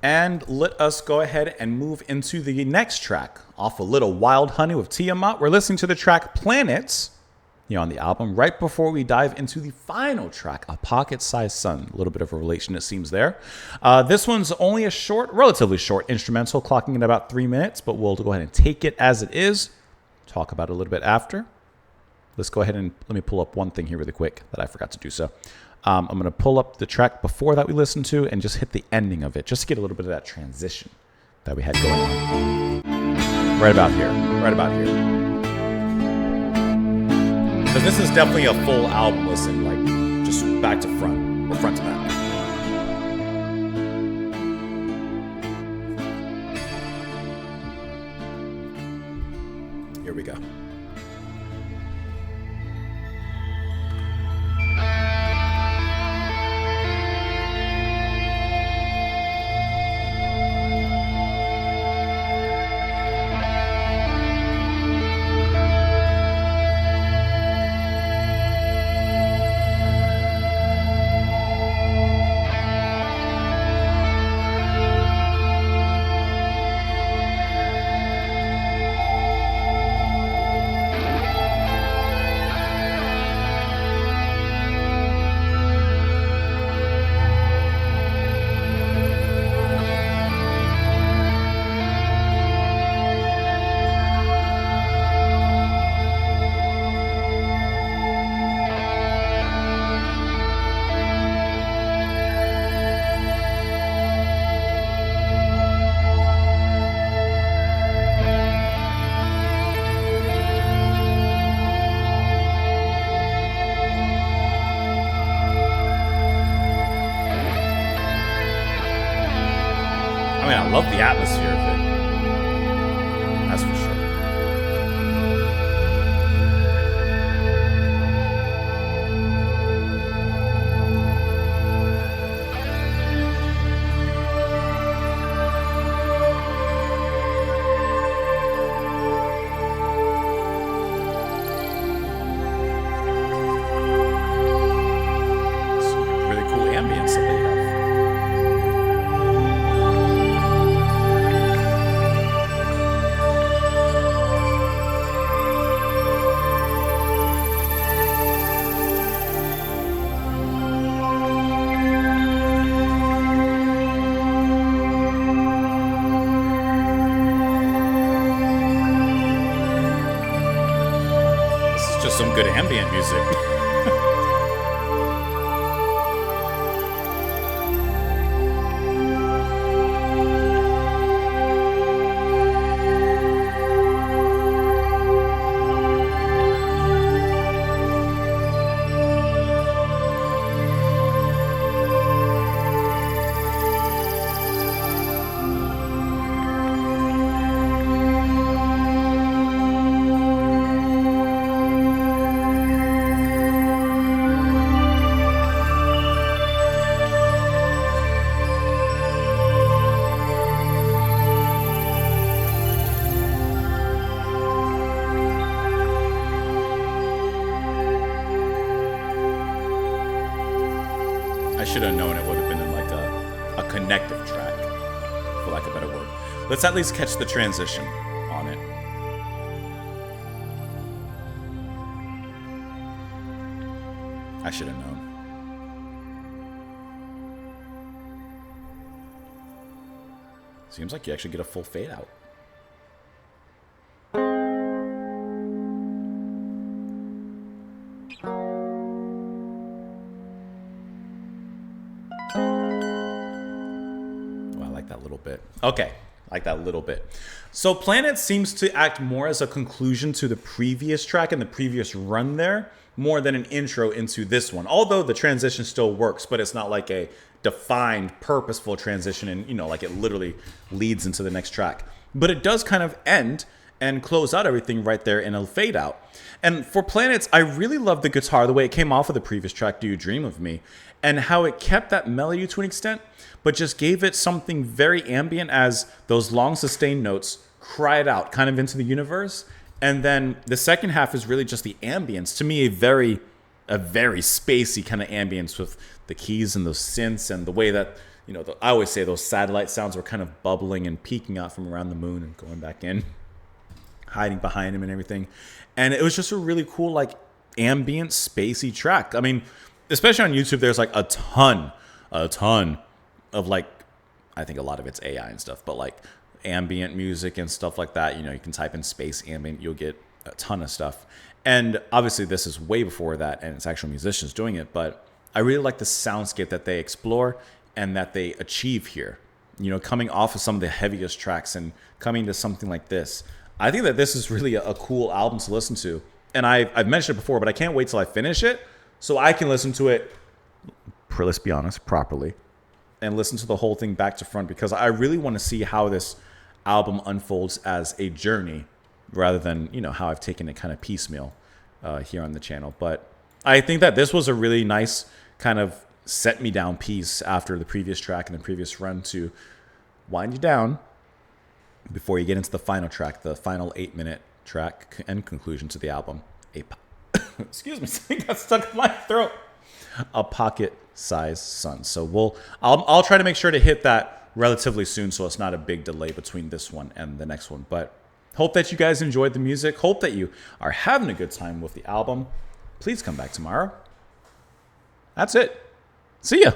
And let us go ahead and move into the next track. Off a little Wild Honey with Tiamat, we're listening to the track Planets on the album, right before we dive into the final track, A Pocket-Sized Sun. A little bit of a relation, it seems there. This one's only a relatively short instrumental, clocking in about 3 minutes, but we'll go ahead and take it as it is. Talk about it a little bit after. Let's go ahead and let me pull up one thing here really quick that I forgot to do so. I'm going to pull up the track before that we listened to and just hit the ending of it, just to get a little bit of that transition that we had going on. Right about here. Because this is definitely a full album listen, like just back to front, or front to back. Here we go. I love the atmosphere of it. That's for sure. Some really cool ambience that they have. Just some good ambient music. I should have known it would have been in like a connective track, for lack of a better word. Let's at least catch the transition on it. I should have known. Seems like you actually get a full fade out. That little bit. Okay, like that little bit. So Planet seems to act more as a conclusion to the previous track and the previous run there, more than an intro into this one. Although the transition still works, but it's not like a defined, purposeful transition and, like it literally leads into the next track. But it does kind of end and close out everything right there in a fade out. And for Planets, I really love the guitar, the way it came off of the previous track, Do You Dream of Me, and how it kept that melody to an extent, but just gave it something very ambient as those long sustained notes cried out kind of into the universe. And then the second half is really just the ambience. To me, a very spacey kind of ambience with the keys and those synths and the way that, you know, I always say those satellite sounds were kind of bubbling and peeking out from around the moon and going back in, hiding behind him and everything. And it was just a really cool, like, ambient, spacey track. I mean, especially on YouTube, there's like a ton of like, I think a lot of it's AI and stuff, but like ambient music and stuff like that. You know, you can type in space ambient, you'll get a ton of stuff. And obviously this is way before that and it's actual musicians doing it, but I really like the soundscape that they explore and that they achieve here. You know, coming off of some of the heaviest tracks and coming to something like this. I think that this is really a cool album to listen to. And I've mentioned it before, but I can't wait till I finish it so I can listen to it, let's be honest, properly, and listen to the whole thing back to front, because I really want to see how this album unfolds as a journey rather than, you know, how I've taken it kind of piecemeal here on the channel. But I think that this was a really nice kind of set me down piece after the previous track and the previous run to wind you down before you get into the final track, the final 8-minute track and conclusion to the album. Excuse me, something got stuck in my throat. A pocket-sized sun. So I'll try to make sure to hit that relatively soon, so it's not a big delay between this one and the next one. But hope that you guys enjoyed the music. Hope that you are having a good time with the album. Please come back tomorrow. That's it. See ya.